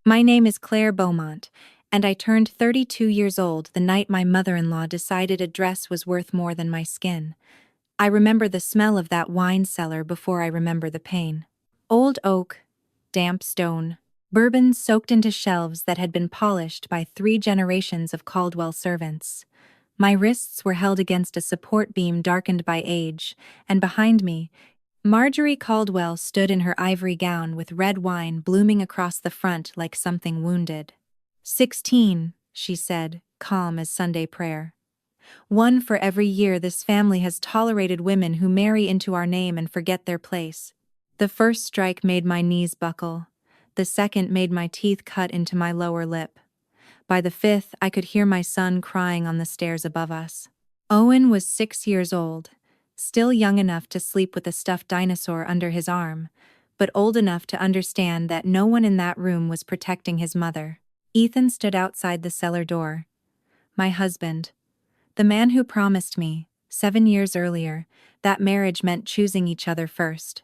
My name is Claire Beaumont, and I turned 32 years old the night my mother-in-law decided a dress was worth more than my skin. I remember the smell of that wine cellar before I remember the pain. Old oak, damp stone, bourbon soaked into shelves that had been polished by 3 generations of Caldwell servants. My wrists were held against a support beam darkened by age, and behind me, Marjorie Caldwell stood in her ivory gown with red wine blooming across the front like something wounded. 16, she said, calm as Sunday prayer. One for every year this family has tolerated women who marry into our name and forget their place. The first strike made my knees buckle. The second made my teeth cut into my lower lip. By the fifth, I could hear my son crying on the stairs above us. Owen was 6 years old, still young enough to sleep with a stuffed dinosaur under his arm, but old enough to understand that no one in that room was protecting his mother. Ethan stood outside the cellar door. My husband. The man who promised me, 7 years earlier, that marriage meant choosing each other first.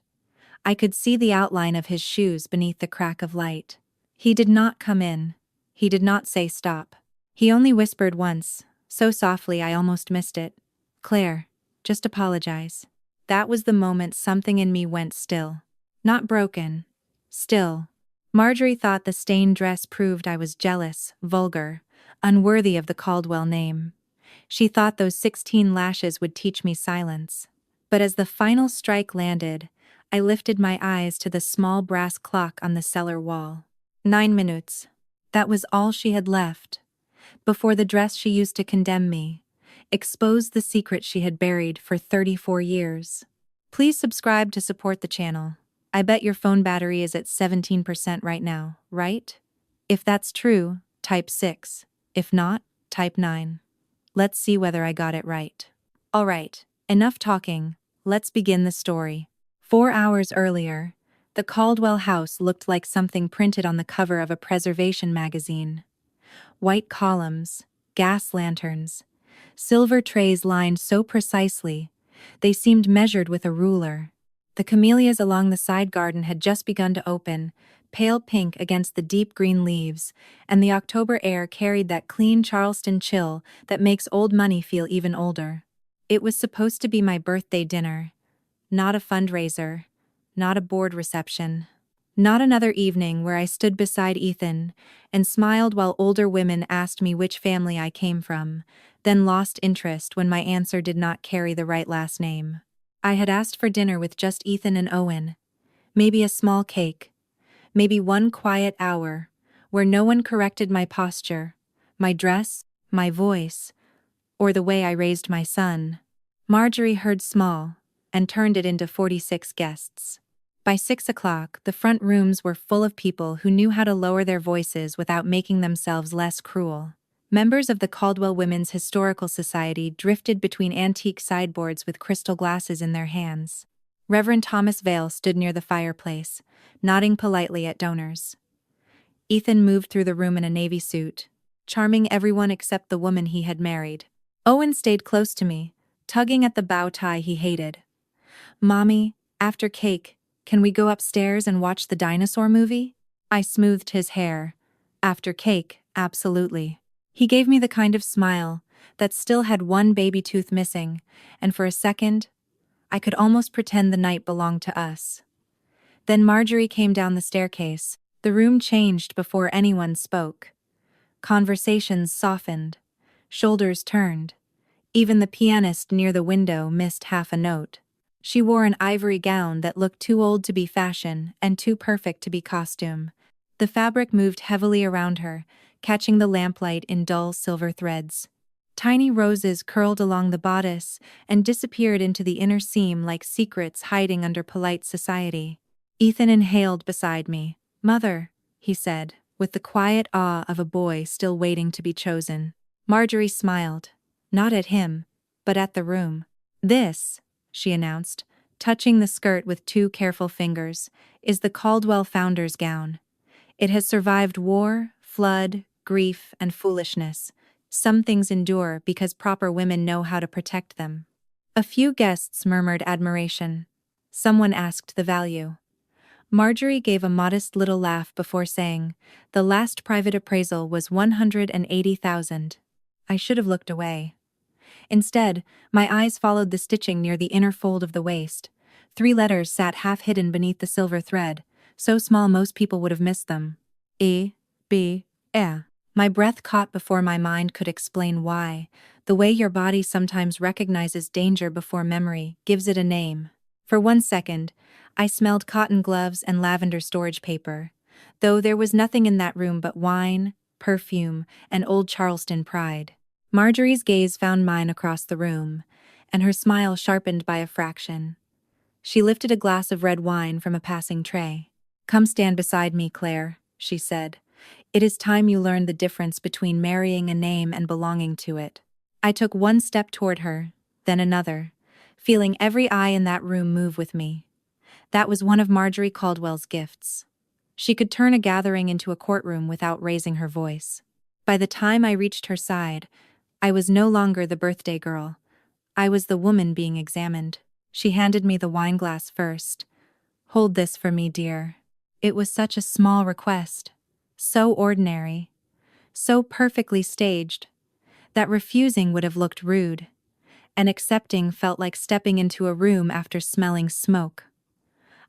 I could see the outline of his shoes beneath the crack of light. He did not come in. He did not say stop. He only whispered once, so softly I almost missed it. Claire, just apologize. That was the moment something in me went still. Not broken. Still. Marjorie thought the stained dress proved I was jealous, vulgar, unworthy of the Caldwell name. She thought those 16 lashes would teach me silence. But as the final strike landed, I lifted my eyes to the small brass clock on the cellar wall. 9 minutes. That was all she had left. Before the dress she used to condemn me, exposed the secret she had buried for 34 years. Please subscribe to support the channel. I bet your phone battery is at 17% right now, right? If that's true, type 6. If not, type 9. Let's see whether I got it right. Alright, enough talking, let's begin the story. 4 hours earlier, the Caldwell house looked like something printed on the cover of a preservation magazine. White columns, gas lanterns, silver trays lined so precisely, they seemed measured with a ruler. The camellias along the side garden had just begun to open, pale pink against the deep green leaves, and the October air carried that clean Charleston chill that makes old money feel even older. It was supposed to be my birthday dinner. Not a fundraiser. Not a board reception. Not another evening where I stood beside Ethan and smiled while older women asked me which family I came from, then lost interest when my answer did not carry the right last name. I had asked for dinner with just Ethan and Owen. Maybe a small cake. Maybe one quiet hour where no one corrected my posture, my dress, my voice, or the way I raised my son. Marjorie heard small and turned it into 46 guests. By 6 o'clock, the front rooms were full of people who knew how to lower their voices without making themselves less cruel. Members of the Caldwell Women's Historical Society drifted between antique sideboards with crystal glasses in their hands. Reverend Thomas Vale stood near the fireplace, nodding politely at donors. Ethan moved through the room in a navy suit, charming everyone except the woman he had married. Owen stayed close to me, tugging at the bow tie he hated. Mommy, after cake, can we go upstairs and watch the dinosaur movie? I smoothed his hair. After cake, absolutely. He gave me the kind of smile that still had one baby tooth missing, and for a second, I could almost pretend the night belonged to us. Then Marjorie came down the staircase. The room changed before anyone spoke. Conversations softened. Shoulders turned. Even the pianist near the window missed half a note. She wore an ivory gown that looked too old to be fashion and too perfect to be costume. The fabric moved heavily around her, catching the lamplight in dull silver threads. Tiny roses curled along the bodice and disappeared into the inner seam like secrets hiding under polite society. Ethan inhaled beside me. Mother, he said, with the quiet awe of a boy still waiting to be chosen. Marjorie smiled. Not at him, but at the room. This, she announced, touching the skirt with 2 careful fingers, is the Caldwell founder's gown. It has survived war, flood, grief, and foolishness. Some things endure because proper women know how to protect them. A few guests murmured admiration. Someone asked the value. Marjorie gave a modest little laugh before saying, "The last private appraisal was 180,000. I should have looked away. Instead, my eyes followed the stitching near the inner fold of the waist. 3 letters sat half hidden beneath the silver thread, so small most people would have missed them. E, B, E. My breath caught before my mind could explain why. The way your body sometimes recognizes danger before memory gives it a name. For 1 second, I smelled cotton gloves and lavender storage paper, though there was nothing in that room but wine, perfume, and old Charleston pride. Marjorie's gaze found mine across the room, and her smile sharpened by a fraction. She lifted a glass of red wine from a passing tray. "Come stand beside me, Claire," she said. "It is time you learned the difference between marrying a name and belonging to it." I took 1 step toward her, then another, feeling every eye in that room move with me. That was one of Marjorie Caldwell's gifts. She could turn a gathering into a courtroom without raising her voice. By the time I reached her side, I was no longer the birthday girl. I was the woman being examined. She handed me the wine glass first. "Hold this for me, dear." It was such a small request, so ordinary, so perfectly staged, that refusing would have looked rude, and accepting felt like stepping into a room after smelling smoke.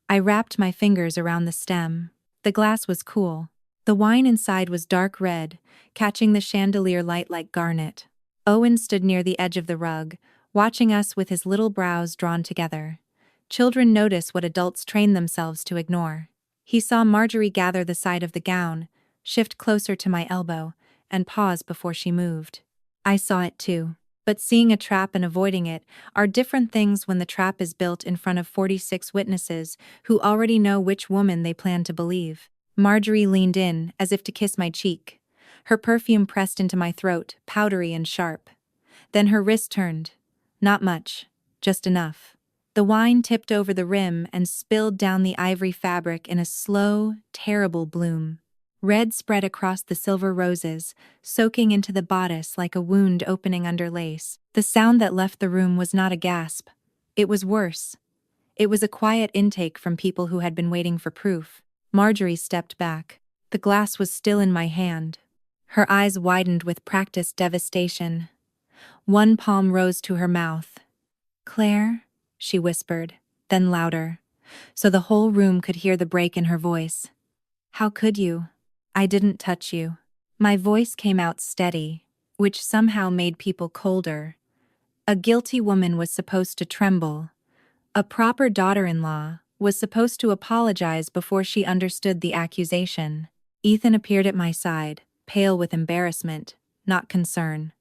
I wrapped my fingers around the stem. The glass was cool. The wine inside was dark red, catching the chandelier light like garnet. Owen stood near the edge of the rug, watching us with his little brows drawn together. Children notice what adults train themselves to ignore. He saw Marjorie gather the side of the gown, shift closer to my elbow, and pause before she moved. I saw it too. But seeing a trap and avoiding it are different things when the trap is built in front of 46 witnesses who already know which woman they plan to believe. Marjorie leaned in, as if to kiss my cheek. Her perfume pressed into my throat, powdery and sharp. Then her wrist turned. Not much, just enough. The wine tipped over the rim and spilled down the ivory fabric in a slow, terrible bloom. Red spread across the silver roses, soaking into the bodice like a wound opening under lace. The sound that left the room was not a gasp. It was worse. It was a quiet intake from people who had been waiting for proof. Marjorie stepped back. The glass was still in my hand. Her eyes widened with practiced devastation. 1 palm rose to her mouth. "Claire," she whispered, then louder, so the whole room could hear the break in her voice. "How could you? I didn't touch you." My voice came out steady, which somehow made people colder. A guilty woman was supposed to tremble. A proper daughter-in-law was supposed to apologize before she understood the accusation. Ethan appeared at my side, pale with embarrassment, not concern.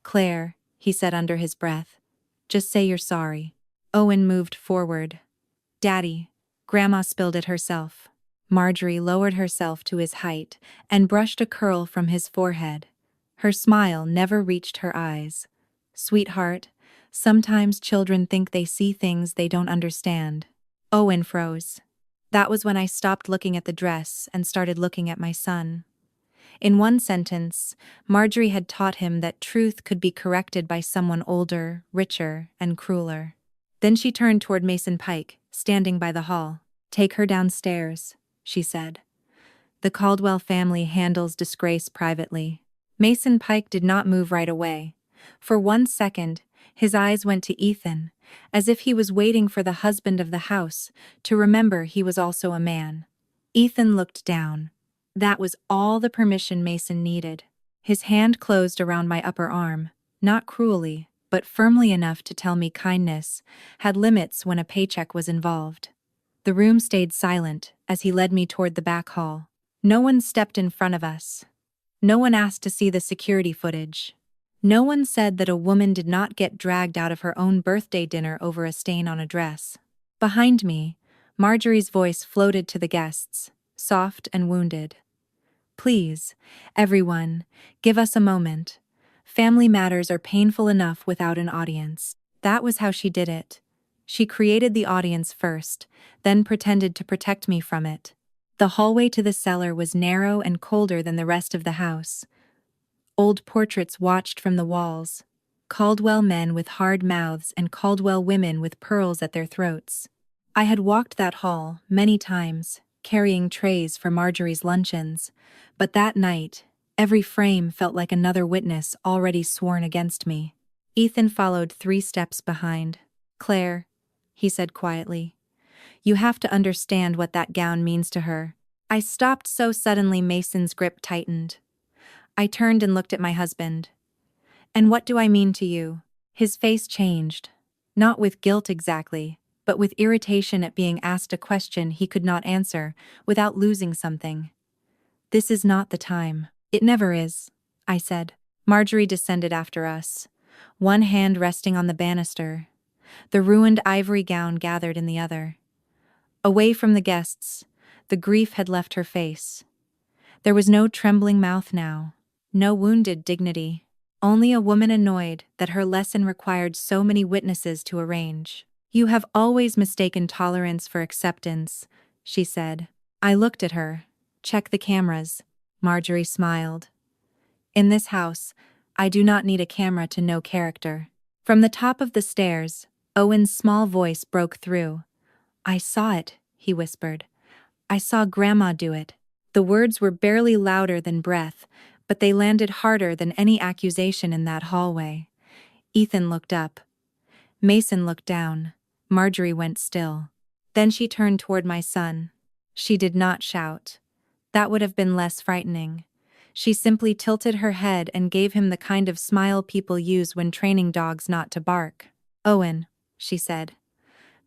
"Claire," he said under his breath, "just say you're sorry." Owen moved forward. "Daddy, Grandma spilled it herself." Marjorie lowered herself to his height and brushed a curl from his forehead. Her smile never reached her eyes. "Sweetheart, sometimes children think they see things they don't understand." Owen froze. That was when I stopped looking at the dress and started looking at my son. In 1 sentence, Marjorie had taught him that truth could be corrected by someone older, richer, and crueler. Then she turned toward Mason Pike, standing by the hall. "Take her downstairs," she said. "The Caldwell family handles disgrace privately." Mason Pike did not move right away. For 1 second, his eyes went to Ethan, as if he was waiting for the husband of the house to remember he was also a man. Ethan looked down. That was all the permission Mason needed. His hand closed around my upper arm, not cruelly, but firmly enough to tell me kindness had limits when a paycheck was involved. The room stayed silent as he led me toward the back hall. No one stepped in front of us. No one asked to see the security footage. No one said that a woman did not get dragged out of her own birthday dinner over a stain on a dress. Behind me, Marjorie's voice floated to the guests, soft and wounded. "Please, everyone, give us a moment. Family matters are painful enough without an audience." That was how she did it. She created the audience first, then pretended to protect me from it. The hallway to the cellar was narrow and colder than the rest of the house. Old portraits watched from the walls. Caldwell men with hard mouths and Caldwell women with pearls at their throats. I had walked that hall many times, carrying trays for Marjorie's luncheons, but that night, every frame felt like another witness already sworn against me. Ethan followed 3 steps behind. "Claire," he said quietly, "you have to understand what that gown means to her." I stopped so suddenly Mason's grip tightened. I turned and looked at my husband. "And what do I mean to you?" His face changed. Not with guilt exactly, but with irritation at being asked a question he could not answer without losing something. "This is not the time." "It never is," I said. Marjorie descended after us, one hand resting on the banister, the ruined ivory gown gathered in the other. Away from the guests, the grief had left her face. There was no trembling mouth now, no wounded dignity, only a woman annoyed that her lesson required so many witnesses to arrange. "You have always mistaken tolerance for acceptance," she said. I looked at her. "Check the cameras." Marjorie smiled. "In this house, I do not need a camera to know character." From the top of the stairs, Owen's small voice broke through. "I saw it," he whispered. "I saw Grandma do it." The words were barely louder than breath, but they landed harder than any accusation in that hallway. Ethan looked up. Mason looked down. Marjorie went still. Then she turned toward my son. She did not shout. That would have been less frightening. She simply tilted her head and gave him the kind of smile people use when training dogs not to bark. "Owen," she said.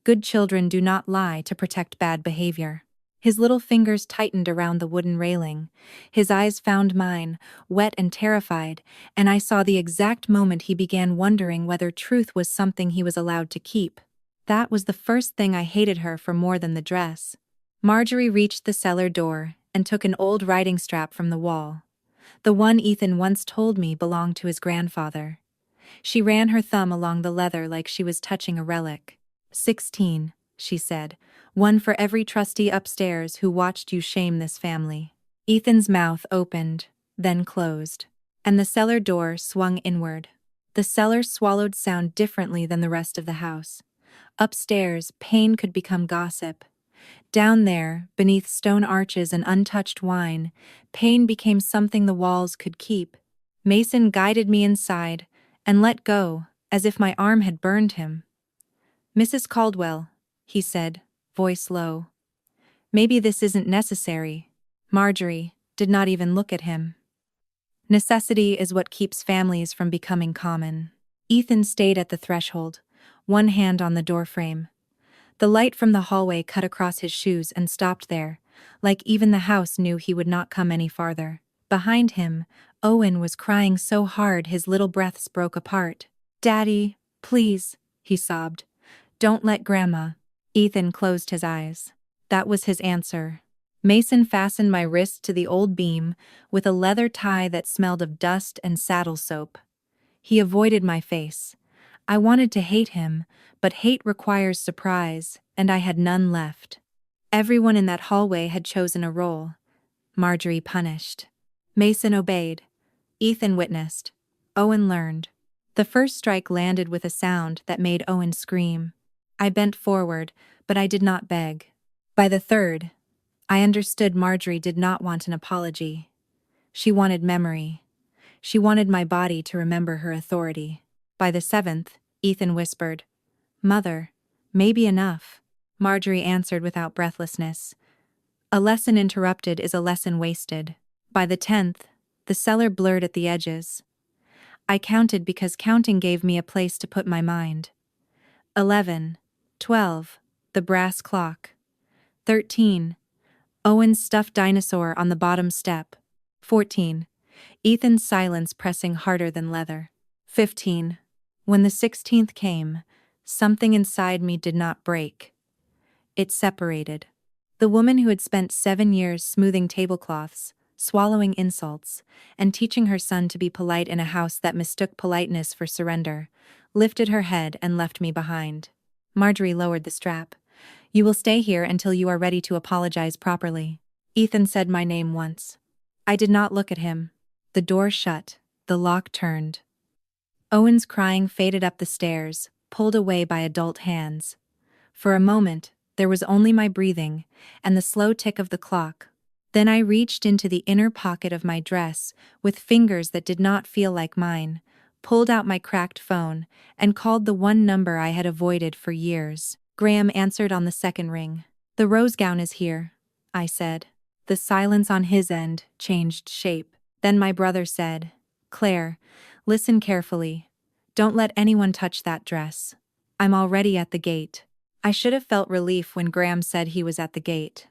"Good children do not lie to protect bad behavior." His little fingers tightened around the wooden railing. His eyes found mine, wet and terrified, and I saw the exact moment he began wondering whether truth was something he was allowed to keep. That was the first thing I hated her for more than the dress. Marjorie reached the cellar door and took an old riding strap from the wall. The one Ethan once told me belonged to his grandfather. She ran her thumb along the leather like she was touching a relic. 16, she said. "One for every trustee upstairs who watched you shame this family." Ethan's mouth opened, then closed, and the cellar door swung inward. The cellar swallowed sound differently than the rest of the house. Upstairs, pain could become gossip. Down there, beneath stone arches and untouched wine, pain became something the walls could keep. Mason guided me inside and let go, as if my arm had burned him. "Mrs. Caldwell," he said, voice low. "Maybe this isn't necessary." Marjorie did not even look at him. Necessity is what keeps families from becoming common. Ethan stayed at the threshold, one hand on the doorframe. The light from the hallway cut across his shoes and stopped there, like even the house knew he would not come any farther. Behind him, Owen was crying so hard his little breaths broke apart. "Daddy, please," he sobbed. "Don't let Grandma." Ethan closed his eyes. That was his answer. Mason fastened my wrist to the old beam with a leather tie that smelled of dust and saddle soap. He avoided my face. I wanted to hate him, but hate requires surprise, and I had none left. Everyone in that hallway had chosen a role. Marjorie punished. Mason obeyed. Ethan witnessed. Owen learned. The first strike landed with a sound that made Owen scream. I bent forward, but I did not beg. By the third, I understood Marjorie did not want an apology. She wanted memory. She wanted my body to remember her authority. By the 7th, Ethan whispered, "Mother, maybe enough." Marjorie answered without breathlessness, "A lesson interrupted is a lesson wasted." By the 10th, the cellar blurred at the edges. I counted because counting gave me a place to put my mind. 11, 12, the brass clock. 13, Owen's stuffed dinosaur on the bottom step. 14, Ethan's silence pressing harder than leather. 15, when the 16th came, something inside me did not break. It separated. The woman who had spent 7 years smoothing tablecloths, swallowing insults, and teaching her son to be polite in a house that mistook politeness for surrender, lifted her head and left me behind. Marjorie lowered the strap. "You will stay here until you are ready to apologize properly." Ethan said my name once. I did not look at him. The door shut, the lock turned. Owen's crying faded up the stairs, pulled away by adult hands. For a moment, There was only my breathing, and the slow tick of the clock. Then I reached into the inner pocket of my dress, with fingers that did not feel like mine, pulled out my cracked phone, and called the one number I had avoided for years. Graham answered on the second ring. "The rose gown is here," I said. The silence on his end changed shape. Then my brother said, "Claire, listen carefully. Don't let anyone touch that dress. I'm already at the gate." I should have felt relief when Graham said he was at the gate.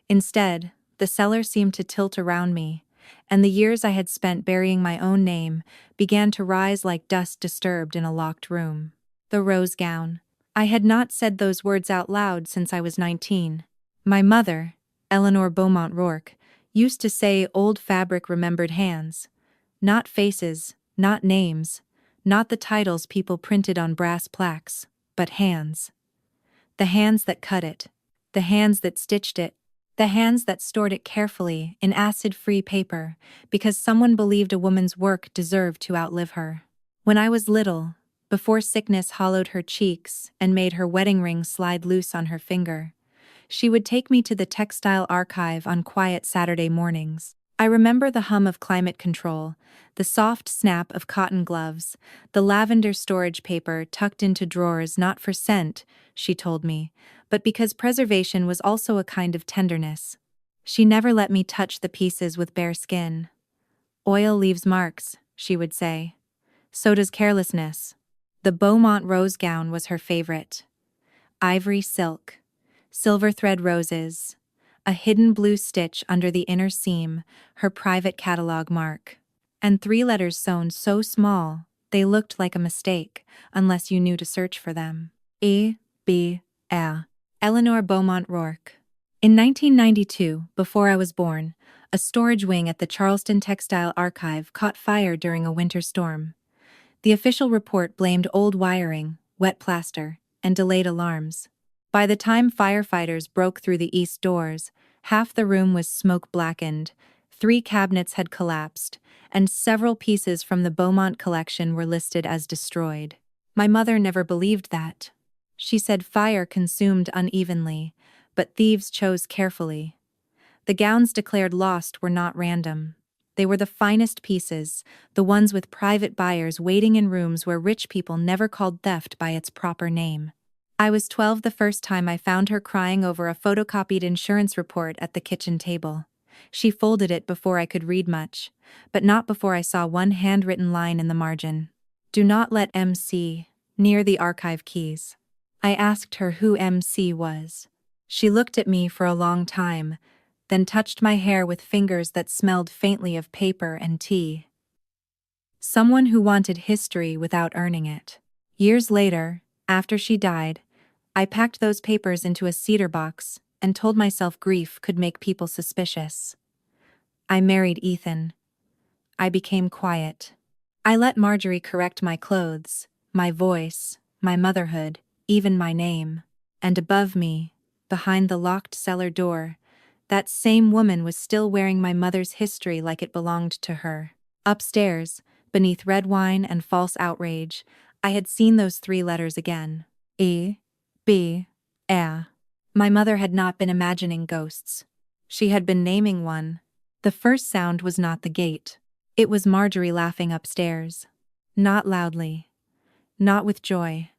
Instead, the cellar seemed to tilt around me, and the years I had spent burying my own name began to rise like dust disturbed in a locked room. The rose gown. I had not said those words out loud since I was 19. My mother, Eleanor Beaumont Rourke, used to say old fabric remembered hands. Not faces, not names, not the titles people printed on brass plaques, but hands. The hands that cut it, the hands that stitched it, the hands that stored it carefully in acid-free paper because someone believed a woman's work deserved to outlive her. When I was little, before sickness hollowed her cheeks and made her wedding ring slide loose on her finger, she would take me to the textile archive on quiet Saturday mornings. I remember the hum of climate control, the soft snap of cotton gloves, the lavender storage paper tucked into drawers not for scent, she told me, but because preservation was also a kind of tenderness. She never let me touch the pieces with bare skin. "Oil leaves marks," she would say. "So does carelessness." The Beaumont rose gown was her favorite. Ivory silk, silver thread roses, a hidden blue stitch under the inner seam, her private catalog mark. And 3 letters sewn so small, they looked like a mistake, unless you knew to search for them. E.B.A. Eleanor Beaumont Rourke. In 1992, before I was born, a storage wing at the Charleston Textile Archive caught fire during a winter storm. The official report blamed old wiring, wet plaster, and delayed alarms. By the time firefighters broke through the east doors, half the room was smoke-blackened, 3 cabinets had collapsed, and several pieces from the Beaumont collection were listed as destroyed. My mother never believed that. She said fire consumed unevenly, but thieves chose carefully. The gowns declared lost were not random. They were the finest pieces, the ones with private buyers waiting in rooms where rich people never called theft by its proper name. I was 12 the first time I found her crying over a photocopied insurance report at the kitchen table. She folded it before I could read much, but not before I saw one handwritten line in the margin. "Do not let MC near the archive keys." I asked her who MC was. She looked at me for a long time, then touched my hair with fingers that smelled faintly of paper and tea. Someone who wanted history without earning it. Years later, after she died, I packed those papers into a cedar box and told myself grief could make people suspicious. I married Ethan. I became quiet. I let Marjorie correct my clothes, my voice, my motherhood, even my name. And above me, behind the locked cellar door, that same woman was still wearing my mother's history like it belonged to her. Upstairs, beneath red wine and false outrage, I had seen those 3 letters again. E.B.A. My mother had not been imagining ghosts. She had been naming one. The first sound was not the gate. It was Marjorie laughing upstairs. Not loudly. Not with joy.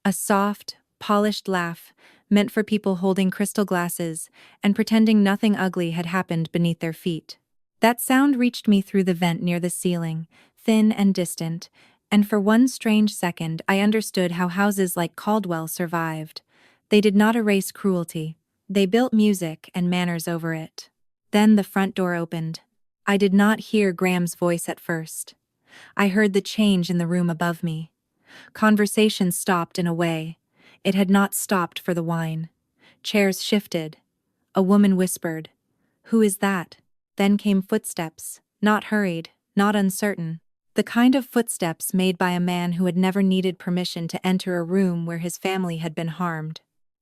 A soft, polished laugh meant for people holding crystal glasses and pretending nothing ugly had happened beneath their feet. That sound reached me through the vent near the ceiling, thin and distant, and for one strange second I understood how houses like Caldwell survived. They did not erase cruelty. They built music and manners over it. Then the front door opened. I did not hear Graham's voice at first. I heard the change in the room above me. Conversation stopped in a way. It had not stopped for the wine. Chairs shifted. A woman whispered, "Who is that?" Then came footsteps, not hurried, not uncertain. The kind of footsteps made by a man who had never needed permission to enter a room where his family had been harmed.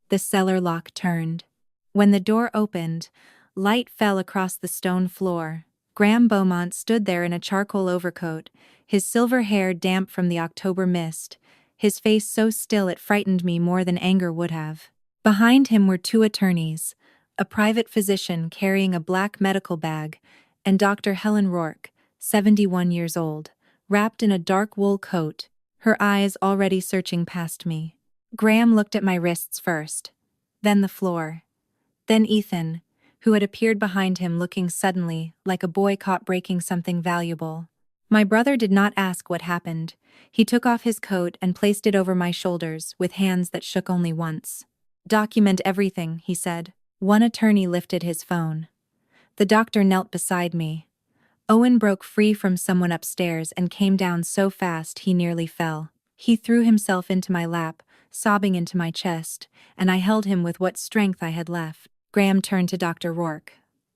The cellar lock turned. When the door opened, light fell across the stone floor. Graham Beaumont stood there in a charcoal overcoat, his silver hair damp from the October mist, his face so still it frightened me more than anger would have. Behind him were two attorneys, a private physician carrying a black medical bag, and Dr. Helen Rourke, 71 years old, wrapped in a dark wool coat, her eyes already searching past me. Graham looked at my wrists first, then the floor, then Ethan, who had appeared behind him looking suddenly like a boy caught breaking something valuable. My brother did not ask what happened. He took off his coat and placed it over my shoulders with hands that shook only once. "Document everything," he said. One attorney lifted his phone. The doctor knelt beside me. Owen broke free from someone upstairs and came down so fast he nearly fell. He threw himself into my lap, sobbing into my chest, and I held him with what strength I had left. Graham turned to Dr. Rourke.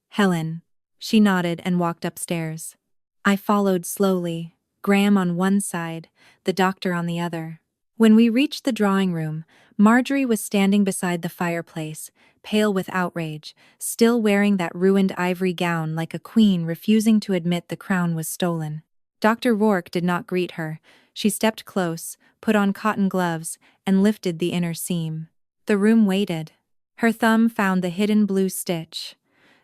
"Helen." She nodded and walked upstairs. I followed slowly, Graham on one side, the doctor on the other. When we reached the drawing room, Marjorie was standing beside the fireplace, pale with outrage, still wearing that ruined ivory gown like a queen refusing to admit the crown was stolen. Dr. Rourke did not greet her. She stepped close, put on cotton gloves, and lifted the inner seam. The room waited. Her thumb found the hidden blue stitch.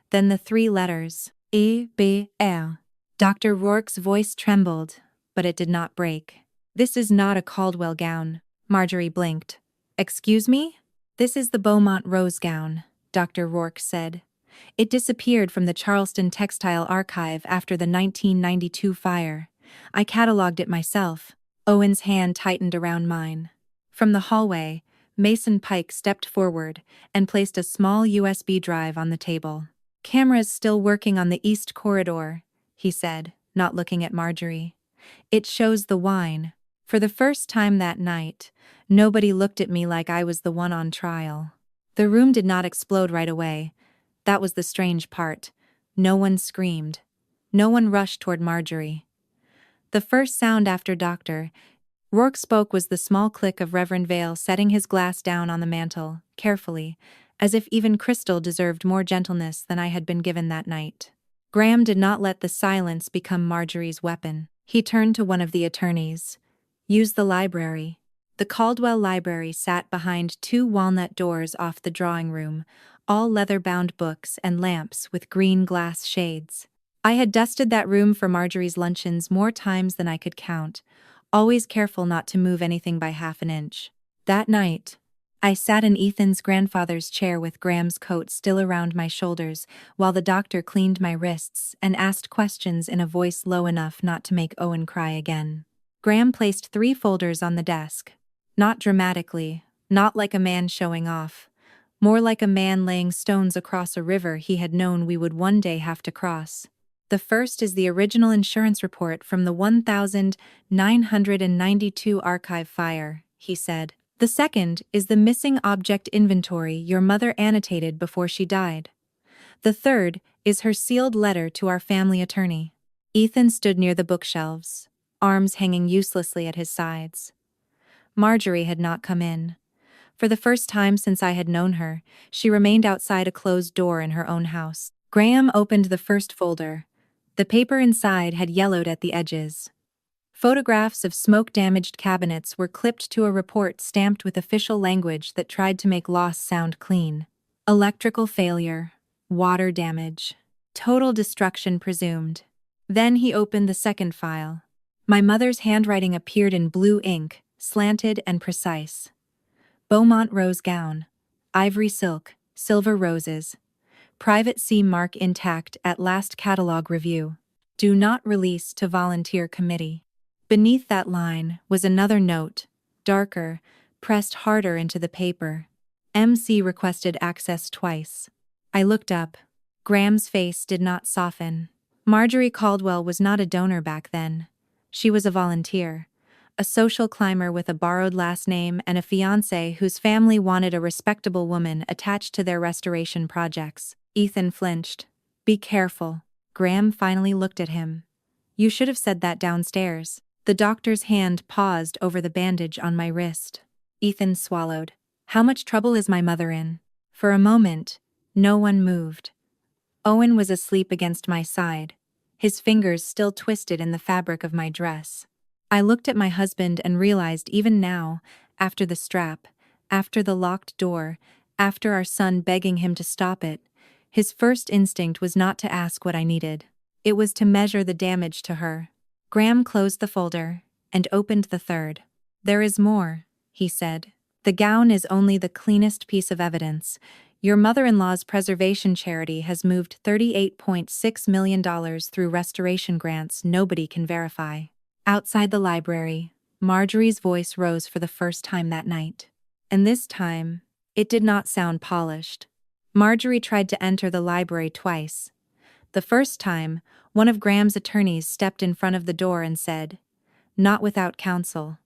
Then the three letters, E-B-L. Dr. Rourke's voice trembled, but it did not break. "This is not a Caldwell gown," Marjorie blinked. "Excuse me? This is the Beaumont rose gown," Dr. Rourke said. "It disappeared from the Charleston Textile Archive after the 1992 fire. I catalogued it myself." Owen's hand tightened around mine. From the hallway, Mason Pike stepped forward and placed a small USB drive on the table. "Camera's still working on the East Corridor," he said, not looking at Marjorie. "It shows the wine." For the first time that night, nobody looked at me like I was the one on trial. The room did not explode right away. That was the strange part. No one screamed. No one rushed toward Marjorie. The first sound after Dr. Rourke spoke was the small click of Reverend Vale setting his glass down on the mantel, carefully, as if even crystal deserved more gentleness than I had been given that night. Graham did not let the silence become Marjorie's weapon. He turned to one of the attorneys. "Use the library." The Caldwell Library sat behind two walnut doors off the drawing room, all leather-bound books and lamps with green glass shades. I had dusted that room for Marjorie's luncheons more times than I could count, always careful not to move anything by half an inch. That night, I sat in Ethan's grandfather's chair with Graham's coat still around my shoulders while the doctor cleaned my wrists and asked questions in a voice low enough not to make Owen cry again. Graham placed 3 folders on the desk. Not dramatically, not like a man showing off. More like a man laying stones across a river he had known we would one day have to cross. "The first is the original insurance report from the 1992 archive fire," he said. "The second is the missing object inventory your mother annotated before she died. The third is her sealed letter to our family attorney." Ethan stood near the bookshelves, arms hanging uselessly at his sides. Marjorie had not come in. For the first time since I had known her, she remained outside a closed door in her own house. Graham opened the first folder. The paper inside had yellowed at the edges. Photographs of smoke-damaged cabinets were clipped to a report stamped with official language that tried to make loss sound clean. Electrical failure, water damage, total destruction presumed. Then he opened the second file. My mother's handwriting appeared in blue ink, slanted and precise. Beaumont rose gown, ivory silk, silver roses. Private C mark intact at last catalog review. Do not release to volunteer committee. Beneath that line was another note, darker, pressed harder into the paper. MC requested access twice. I looked up. Graham's face did not soften. Marjorie Caldwell was not a donor back then. She was a volunteer. A social climber with a borrowed last name and a fiancé whose family wanted a respectable woman attached to their restoration projects. Ethan flinched. "Be careful." Graham finally looked at him. "You should have said that downstairs." The doctor's hand paused over the bandage on my wrist. Ethan swallowed. "How much trouble is my mother in?" For a moment, no one moved. Owen was asleep against my side, his fingers still twisted in the fabric of my dress. I looked at my husband and realized even now, after the strap, after the locked door, After our son begging him to stop it, his first instinct was not to ask what I needed. It was to measure the damage to her. Graham closed the folder and opened the third. "There is more," he said. "The gown is only the cleanest piece of evidence. Your mother-in-law's preservation charity has moved $38.6 million through restoration grants nobody can verify." Outside the library, Marjorie's voice rose for the first time that night. And this time, it did not sound polished. Marjorie tried to enter the library twice. The first time, one of Graham's attorneys stepped in front of the door and said, "Not without counsel."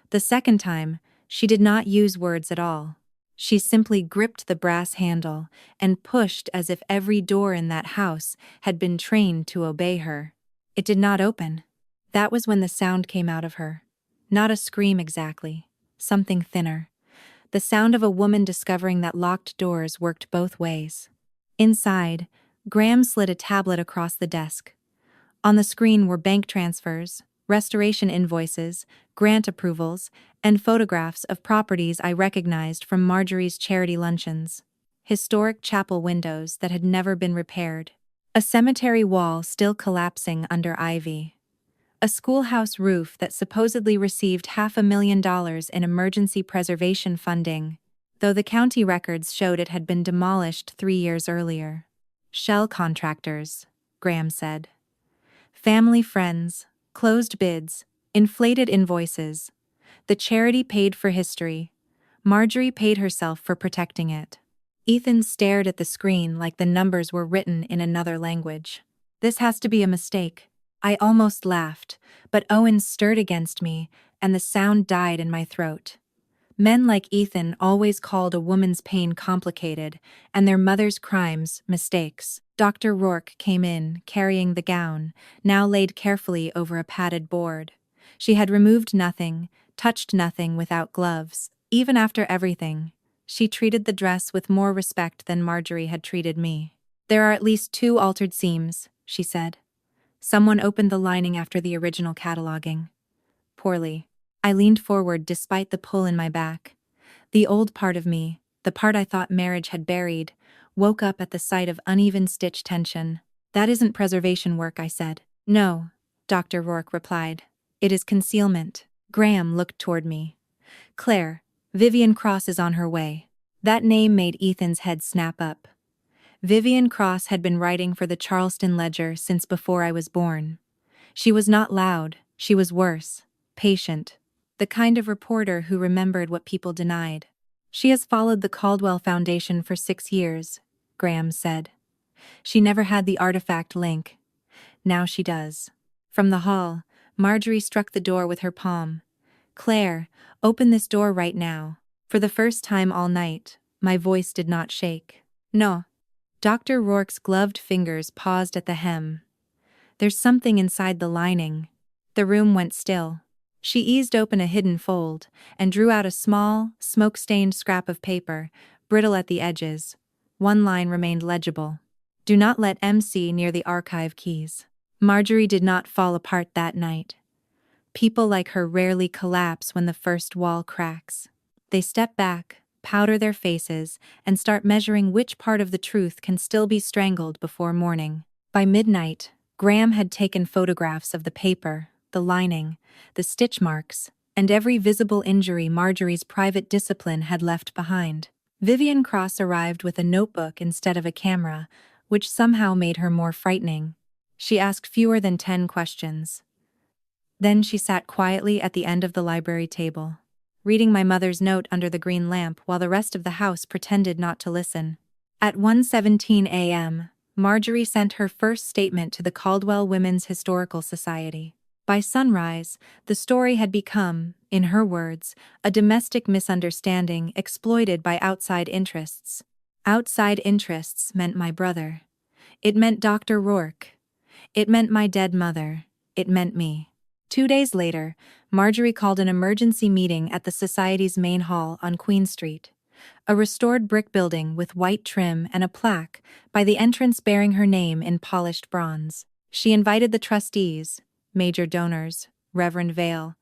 The second time, she did not use words at all. She simply gripped the brass handle and pushed as if every door in that house had been trained to obey her. It did not open. That was when the sound came out of her. Not a scream exactly, something thinner. The sound of a woman discovering that locked doors worked both ways. Inside, Graham slid a tablet across the desk. On the screen were bank transfers, restoration invoices, grant approvals, and photographs of properties I recognized from Marjorie's charity luncheons. Historic chapel windows that had never been repaired. A cemetery wall still collapsing under ivy. A schoolhouse roof that supposedly received $500,000 in emergency preservation funding, though the county records showed it had been demolished 3 years earlier. "Shell contractors," Graham said. "Family friends, closed bids, inflated invoices. The charity paid for history. Marjorie paid herself for protecting it." Ethan stared at the screen like the numbers were written in another language. "This has to be a mistake." I almost laughed, but Owen stirred against me, and the sound died in my throat. Men like Ethan always called a woman's pain complicated, and their mother's crimes mistakes. Dr. Rourke came in, carrying the gown, now laid carefully over a padded board. She had removed nothing, touched nothing without gloves. Even after everything, she treated the dress with more respect than Marjorie had treated me. "There are at least 2 altered seams," she said. "Someone opened the lining after the original cataloging." Poorly. I leaned forward despite the pull in my back. The old part of me, the part I thought marriage had buried, woke up at the sight of uneven stitch tension. "That isn't preservation work," I said. "No," Dr. Rourke replied. "It is concealment." Graham looked toward me. "Claire, Vivian Cross is on her way." That name made Ethan's head snap up. Vivian Cross had been writing for the Charleston Ledger since before I was born. She was not loud, she was worse, patient. The kind of reporter who remembered what people denied. "She has followed the Caldwell Foundation for 6 years, Graham said. "She never had the artifact link. Now she does." From the hall, Marjorie struck the door with her palm. "Claire, open this door right now." For the first time all night, my voice did not shake. "No." Dr. Rourke's gloved fingers paused at the hem. "There's something inside the lining." The room went still. She eased open a hidden fold and drew out a small, smoke-stained scrap of paper, brittle at the edges. One line remained legible. "Do not let MC near the archive keys." Marjorie did not fall apart that night. People like her rarely collapse when the first wall cracks. They step back, powder their faces, and start measuring which part of the truth can still be strangled before morning. By midnight, Graham had taken photographs of the paper, the lining, the stitch marks, and every visible injury Marjorie's private discipline had left behind. Vivian Cross arrived with a notebook instead of a camera, which somehow made her more frightening. She asked fewer than 10 questions. Then she sat quietly at the end of the library table, reading my mother's note under the green lamp while the rest of the house pretended not to listen. At 1:17 a.m., Marjorie sent her first statement to the Caldwell Women's Historical Society. By sunrise, the story had become, in her words, a domestic misunderstanding exploited by outside interests. Outside interests meant my brother. It meant Dr. Rourke. It meant my dead mother. It meant me. 2 days later, Marjorie called an emergency meeting at the Society's main hall on Queen Street, a restored brick building with white trim and a plaque by the entrance bearing her name in polished bronze. She invited the trustees, major donors, Reverend Vale,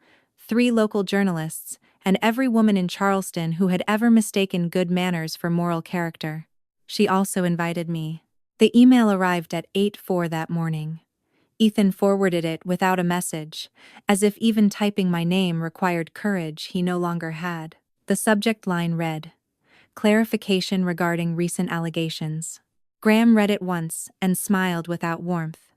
3 local journalists, and every woman in Charleston who had ever mistaken good manners for moral character. She also invited me. The email arrived at 8:04 that morning. Ethan forwarded it without a message, as if even typing my name required courage he no longer had. The subject line read, "Clarification regarding recent allegations." Graham read it once and smiled without warmth.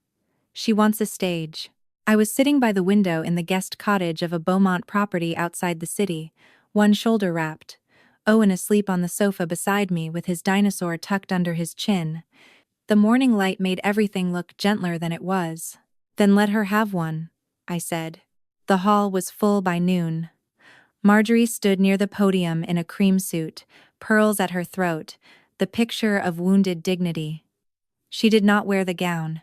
"She wants a stage." I was sitting by the window in the guest cottage of a Beaumont property outside the city, one shoulder wrapped, Owen asleep on the sofa beside me with his dinosaur tucked under his chin. The morning light made everything look gentler than it was. "Then let her have one," I said. The hall was full by noon. Marjorie stood near the podium in a cream suit, pearls at her throat, the picture of wounded dignity. She did not wear the gown.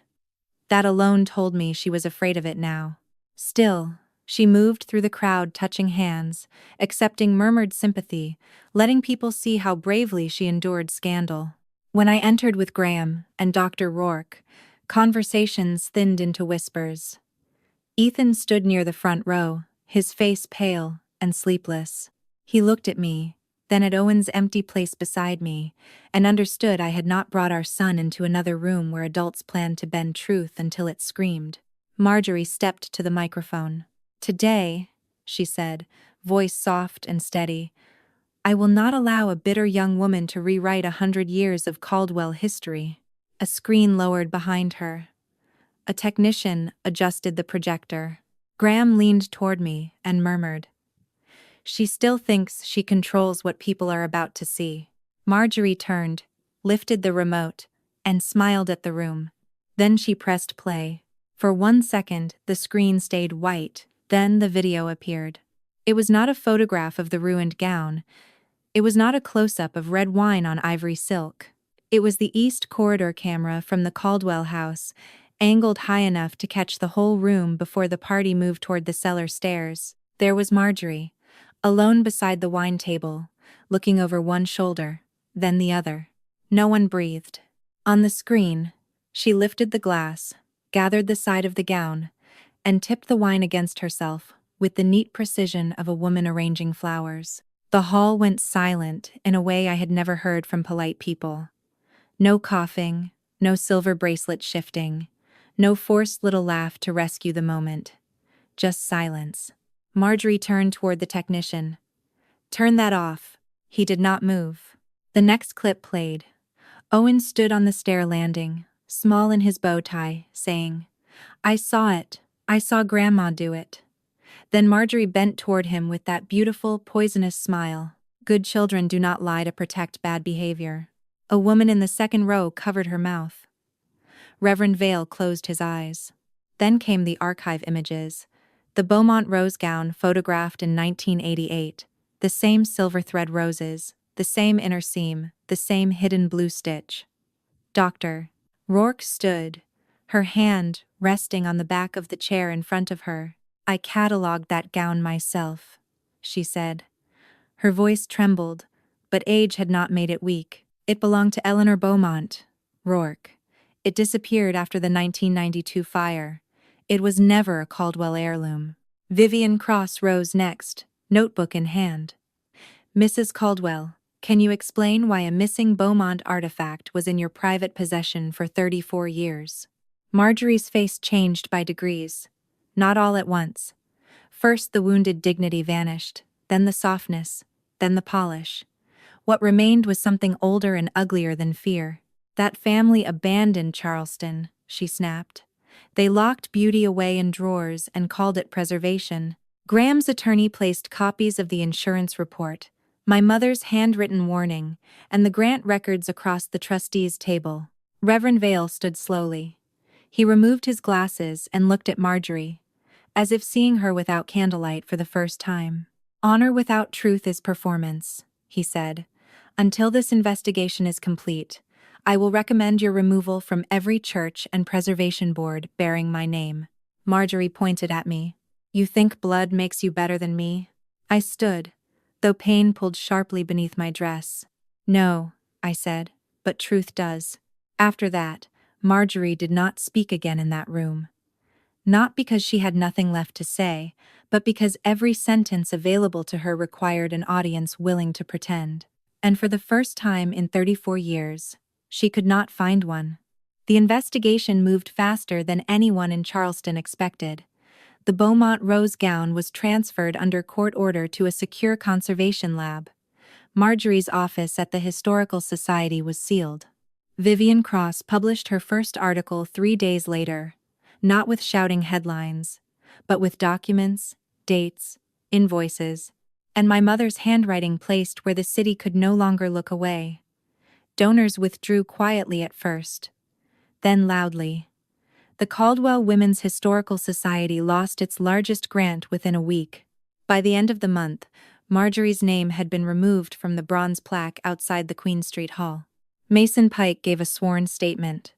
That alone told me she was afraid of it now. Still, she moved through the crowd touching hands, accepting murmured sympathy, letting people see how bravely she endured scandal. When I entered with Graham and Dr. Rourke, conversations thinned into whispers. Ethan stood near the front row, his face pale and sleepless. He looked at me, then at Owen's empty place beside me, and understood I had not brought our son into another room where adults planned to bend truth until it screamed. Marjorie stepped to the microphone. "Today," she said, voice soft and steady, "I will not allow a bitter young woman to rewrite 100 years of Caldwell history." A screen lowered behind her. A technician adjusted the projector. Graham leaned toward me and murmured, "She still thinks she controls what people are about to see." Marjorie turned, lifted the remote, and smiled at the room. Then she pressed play. For 1 second, the screen stayed white, then the video appeared. It was not a photograph of the ruined gown. It was not a close-up of red wine on ivory silk. It was the East Corridor camera from the Caldwell house, angled high enough to catch the whole room before the party moved toward the cellar stairs. There was Marjorie, alone beside the wine table, looking over one shoulder, then the other. No one breathed. On the screen, she lifted the glass, gathered the side of the gown, and tipped the wine against herself with the neat precision of a woman arranging flowers. The hall went silent in a way I had never heard from polite people. No coughing, no silver bracelet shifting, no forced little laugh to rescue the moment. Just silence. Marjorie turned toward the technician. "Turn that off." He did not move. The next clip played. Owen stood on the stair landing, small in his bow tie, saying, "I saw it. I saw Grandma do it." Then Marjorie bent toward him with that beautiful, poisonous smile. Good children do not lie to protect bad behavior. A woman in the second row covered her mouth. Reverend Vale closed his eyes. Then came the archive images. The Beaumont rose gown photographed in 1988. The same silver thread roses, the same inner seam, the same hidden blue stitch. Dr. Rourke stood, her hand resting on the back of the chair in front of her. "I catalogued that gown myself," she said. Her voice trembled, but age had not made it weak. "It belonged to Eleanor Beaumont, Rourke. It disappeared after the 1992 fire. It was never a Caldwell heirloom." Vivian Cross rose next, notebook in hand. "Mrs. Caldwell, can you explain why a missing Beaumont artifact was in your private possession for 34 years? Marjorie's face changed by degrees. Not all at once. First the wounded dignity vanished, then the softness, then the polish. What remained was something older and uglier than fear. "That family abandoned Charleston," she snapped. "They locked beauty away in drawers and called it preservation." Graham's attorney placed copies of the insurance report, my mother's handwritten warning, and the grant records across the trustees' table. Reverend Vale stood slowly. He removed his glasses and looked at Marjorie, as if seeing her without candlelight for the first time. "Honor without truth is performance," he said. "Until this investigation is complete, I will recommend your removal from every church and preservation board bearing my name." Marjorie pointed at me. "You think blood makes you better than me?" I stood, though pain pulled sharply beneath my dress. "No," I said, "but truth does." After that, Marjorie did not speak again in that room. not because she had nothing left to say, but because every sentence available to her required an audience willing to pretend. And for the first time in 34 years, she could not find one. The investigation moved faster than anyone in Charleston expected. The Beaumont rose gown was transferred under court order to a secure conservation lab. Marjorie's office at the Historical Society was sealed. Vivian Cross published her first article 3 days later, not with shouting headlines, but with documents, dates, invoices, and my mother's handwriting placed where the city could no longer look away. Donors withdrew quietly at first, then loudly. The Caldwell Women's Historical Society lost its largest grant within a week. By the end of the month, Marjorie's name had been removed from the bronze plaque outside the Queen Street Hall. Mason Pike gave a sworn statement.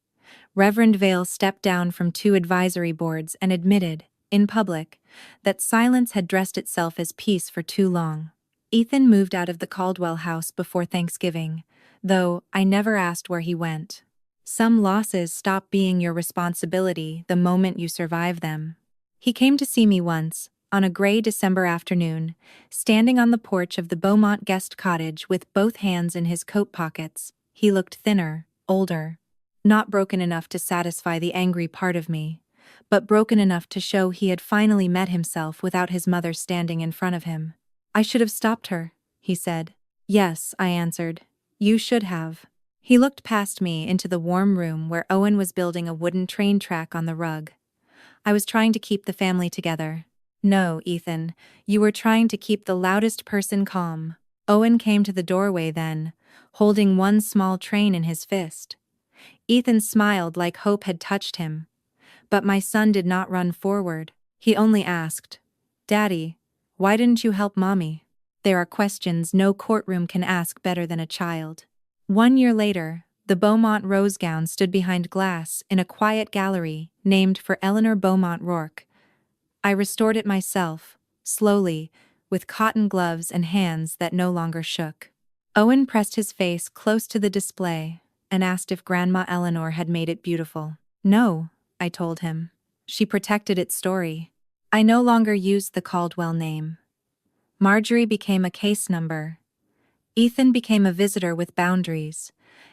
Reverend Vale stepped down from 2 advisory boards and admitted, in public, that silence had dressed itself as peace for too long. Ethan moved out of the Caldwell house before Thanksgiving, though I never asked where he went. Some losses stop being your responsibility the moment you survive them. He came to see me once, on a gray December afternoon, standing on the porch of the Beaumont guest cottage with both hands in his coat pockets. He looked thinner, older. Not broken enough to satisfy the angry part of me, but broken enough to show he had finally met himself without his mother standing in front of him. "I should have stopped her," he said. "Yes," I answered. "You should have." He looked past me into the warm room where Owen was building a wooden train track on the rug. "I was trying to keep the family together." "No, Ethan, you were trying to keep the loudest person calm." Owen came to the doorway then, holding one small train in his fist. Ethan smiled like hope had touched him. But my son did not run forward. He only asked, "Daddy, why didn't you help Mommy?" There are questions no courtroom can ask better than a child. 1 year later, the Beaumont rose gown stood behind glass in a quiet gallery named for Eleanor Beaumont Rourke. I restored it myself, slowly, with cotton gloves and hands that no longer shook. Owen pressed his face close to the display and asked if Grandma Eleanor had made it beautiful. "No," I told him. "She protected its story." I no longer used the Caldwell name. Marjorie became a case number. Ethan became a visitor with boundaries,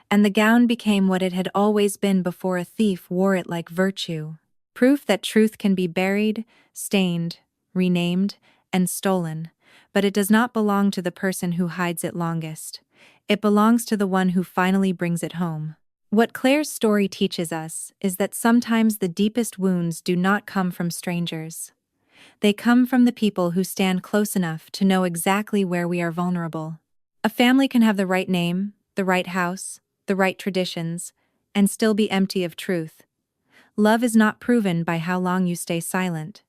and the gown became what it had always been before a thief wore it like virtue. Proof that truth can be buried, stained, renamed, and stolen, but it does not belong to the person who hides it longest. It belongs to the one who finally brings it home. What Claire's story teaches us is that sometimes the deepest wounds do not come from strangers. They come from the people who stand close enough to know exactly where we are vulnerable. A family can have the right name, the right house, the right traditions, and still be empty of truth. Love is not proven by how long you stay silent.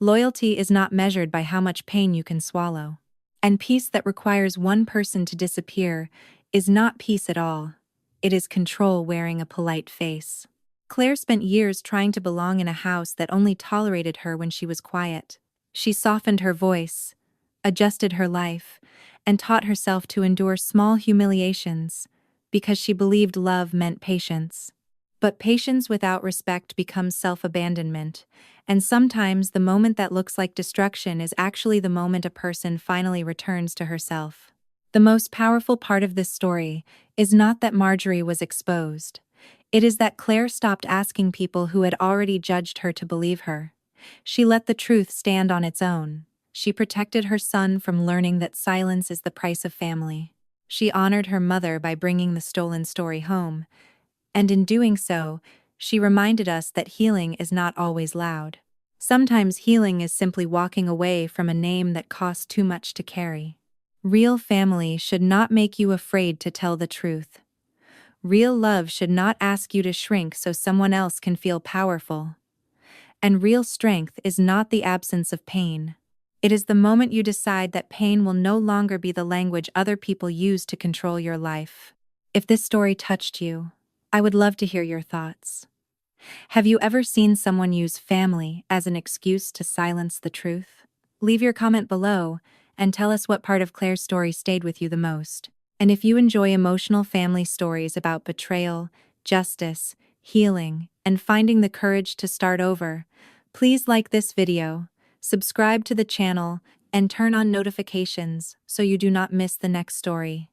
Loyalty is not measured by how much pain you can swallow. And peace that requires one person to disappear is not peace at all. It is control wearing a polite face. Claire spent years trying to belong in a house that only tolerated her when she was quiet. She softened her voice, adjusted her life, and taught herself to endure small humiliations, because she believed love meant patience. But patience without respect becomes self-abandonment, and sometimes the moment that looks like destruction is actually the moment a person finally returns to herself. The most powerful part of this story is not that Marjorie was exposed. It is that Claire stopped asking people who had already judged her to believe her. She let the truth stand on its own. She protected her son from learning that silence is the price of family. She honored her mother by bringing the stolen story home, and in doing so, she reminded us that healing is not always loud. Sometimes healing is simply walking away from a name that costs too much to carry. Real family should not make you afraid to tell the truth. Real love should not ask you to shrink so someone else can feel powerful. And real strength is not the absence of pain. It is the moment you decide that pain will no longer be the language other people use to control your life. If this story touched you, I would love to hear your thoughts. Have you ever seen someone use family as an excuse to silence the truth? Leave your comment below and tell us what part of Claire's story stayed with you the most. And if you enjoy emotional family stories about betrayal, justice, healing, and finding the courage to start over, Please like this video, subscribe to the channel, and turn on notifications so you do not miss the next story.